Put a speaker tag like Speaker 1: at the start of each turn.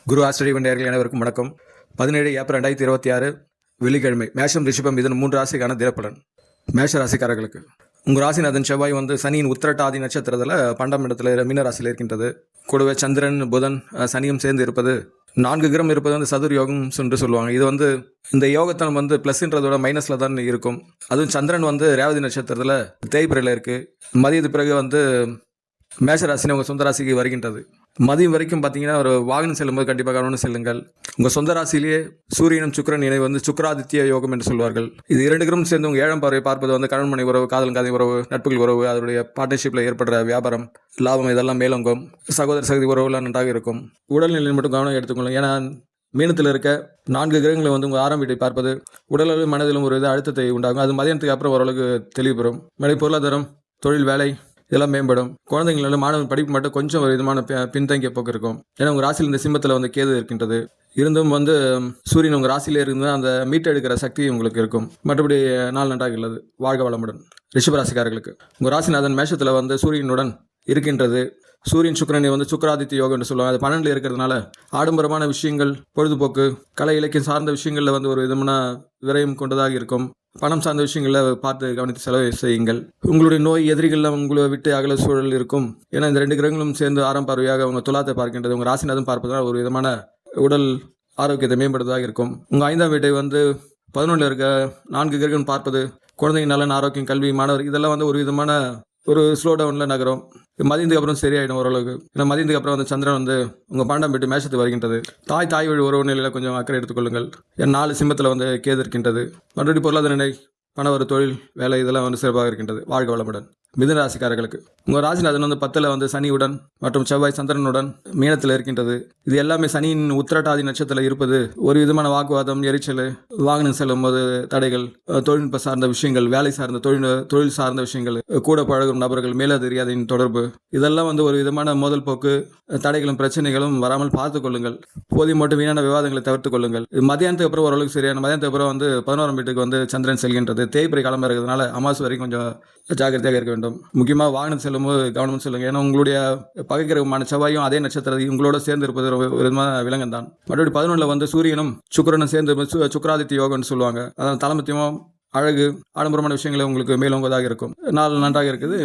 Speaker 1: குரு ஆஸ்ட்ரேலிய நேயர்கள் அனைவருக்கும் வணக்கம். 17 ஏப்ரல் 2026 வெள்ளிக்கிழமை. மேஷம், ரிஷபம், மிதுனம் 3 ராசிக்கான தினப்பலன். மேஷ ராசிக்காரர்களுக்கு உங்கள் ராசிநாதன் செவ்வாய் சனியின் உத்திரட்டாதி நட்சத்திரத்தில் 12ஆம் இடத்துல மீன ராசியில் இருக்கின்றது. கூடவே சந்திரன், புதன், சனியும் சேர்ந்து இருப்பது 4 கிரகம் இருப்பது சதுர் யோகம் என்று சொல்லுவாங்க. இது இந்த யோகத்தை ப்ளஸ்ன்றதோட மைனஸில் தான் இருக்கும். அதுவும் சந்திரன் ரேவதி நட்சத்திரத்தில் தேய்பிரையில் இருக்குது. மதியத்து பிறகு மேஷராசினை உங்கள் சொந்த ராசிக்கு வருகின்றது. மதியம் வரைக்கும் பார்த்தீங்கன்னா ஒரு வாகனம் செல்லும்போது கண்டிப்பாக கவனம் செல்லுங்கள். உங்கள் சொந்த ராசியிலேயே சூரியனும் சுக்கிரன் இணை சுக்கிராதித்ய யோகம் என்று சொல்வார்கள். இது 2 கிரகம் சேர்ந்து உங்கள் 7ஆம் பார்வை பார்ப்பது கணவன் மனை உறவு, காதல் காதை உறவு, நட்புகள் உறவு, அதனுடைய பார்ட்னர்ஷிப்பில் ஏற்படுற வியாபாரம், லாபம் இதெல்லாம் மேலோங்கும். சகோதர சகதி உறவுலாம் நன்றாக இருக்கும். உடல்நிலையில் மட்டும் கவனம் எடுத்துக்கொள்ளும். ஏன்னா மீனத்தில் இருக்க 4 கிரகங்களை உங்கள் 6ஆம் வீட்டை பார்ப்பது உடலளவு மனதிலும் ஒரு அழுத்தத்தை உண்டாகும். அது மதியானத்துக்கு அப்புறம் ஓரளவுக்கு தெளிவு பெறும். மேலே பொருளாதாரம், தொழில், வேலை இதெல்லாம் மேம்படும். குழந்தைங்கள மாணவன் படிப்பு மட்டும் கொஞ்சம் ஒரு விதமான பின்தங்கிய போக்கு இருக்கும். ஏன்னா உங்கள் ராசியில் இந்த சிம்மத்தில் கேது இருக்கின்றது. இருந்தும் சூரியன் உங்கள் ராசியிலே இருந்தால் அந்த மீட்டு எடுக்கிற சக்தி உங்களுக்கு இருக்கும். மற்றபடி நாள் நன்றாக உள்ளது. வாழ்க வளமுடன். ரிஷபராசிக்காரர்களுக்கு உங்கள் ராசிநாதன் மேஷத்தில் சூரியனுடன் இருக்கின்றது. சூரியன் சுக்கிரனை சுக்கிராதித்ய யோகம் என்று சொல்லுவாங்க. அது 12 இருக்கிறதுனால ஆடம்பரமான விஷயங்கள், பொழுதுபோக்கு, கலை இலக்கியம் சார்ந்த விஷயங்களில் ஒரு விதமான விரயம் கொண்டதாக இருக்கும். பணம் சார்ந்த விஷயங்களில் பார்த்து கவனித்து செலவு செய்யுங்கள். உங்களுடைய நோய் எதிரிகளில் உங்களை விட்டு அகல சூழல் இருக்கும். ஏன்னா இந்த 2 கிரகங்களும் சேர்ந்து 6ஆம் பார்வையாக உங்கள் துலாத்தை பார்க்கின்றது. உங்கள் ராசிநாதன் பார்ப்பதனால் ஒரு விதமான உடல் ஆரோக்கியத்தை மேம்படுவதாக இருக்கும். உங்கள் 5ஆம் வீட்டை 11 இருக்க 4 கிரகம் பார்ப்பது குழந்தைங்க நலன், ஆரோக்கியம், கல்வி, மாணவர் இதெல்லாம் ஒரு விதமான ஒரு ஸ்லோ டவுனில் நகரும். மதியத்துக்கு அப்புறம் சரியாயிடும் ஓரளவுக்கு. ஏன்னா மதியத்துக்கு அப்புறம் சந்திரன் உங்கள் 12ஆம் வீட்டு மேஷத்துக்கு வருகின்றது. தாய் வழி உறவு நிலையில் கொஞ்சம் அக்கறை எடுத்துக்கொள்ளுங்கள். ஏன்னா 4 சிம்மத்தில் கேது இருக்கின்றது. மறுபடியும் பொருளாதார நிலை, பணவர, தொழில், வேலை இதெல்லாம் சிறப்பாக இருக்கின்றது. வாழ்க வளமுடன். மிதுன ராசிக்காரர்களுக்கு உங்கள் ராசிநாதன் 10ல் சனியுடன் மற்றும் செவ்வாய் சந்திரனுடன் மீனத்தில் இருக்கின்றது. இது எல்லாமே சனியின் உத்திரட்டாதி நட்சத்திரத்தில் இருப்பது ஒரு விதமான வாக்குவாதம், எரிச்சல், வாகனம் செல்லும் போது தடைகள், தொழில்நுட்ப சார்ந்த விஷயங்கள், வேலை சார்ந்த தொழில் சார்ந்த விஷயங்கள், கூட பழகும் நபர்கள், மேலதிகாரியின் தொடர்பு இதெல்லாம் ஒரு விதமான மோதல் போக்கு, தடைகளும் பிரச்சனைகளும் வராமல் பார்த்து கொள்ளுங்கள். போதிய மட்டும் வீணான விவாதங்களை தவிர்த்து கொள்ளுங்கள். மதியானத்துக்கு அப்புறம் ஓரளவுக்கு சரியான. மதியானத்துக்கு அப்புறம் 11ஆம் வீட்டுக்கு சந்திரன் செல்கின்றது. தேய்பிரை காலமாக இருக்கிறதுனால அமாவாசை வரைக்கும் கொஞ்சம் ஜாக்கிரதையாக இருக்க வேண்டும். முக்கியமாக வாகனம் செல்லும்போது கவனம் செல்லுங்க. ஏன்னா உங்களுடைய பகை கிரகமான செவ்வாயும் அதே நட்சத்திரத்தை உங்களோட சேர்ந்து இருப்பது ஒரு விதமான விலங்கம் தான். மறுபடியும் 11ல் சூரியனும் சுக்கிரனும் சேர்ந்து சுக்கிராதித்ய யோகம்னு சொல்லுவாங்க. அதனால் தலைமத்தியமும் அழகு, ஆடம்பரமான விஷயங்களை உங்களுக்கு மேலோங்குவதாக இருக்கும். நாள் நன்றாக இருக்குது.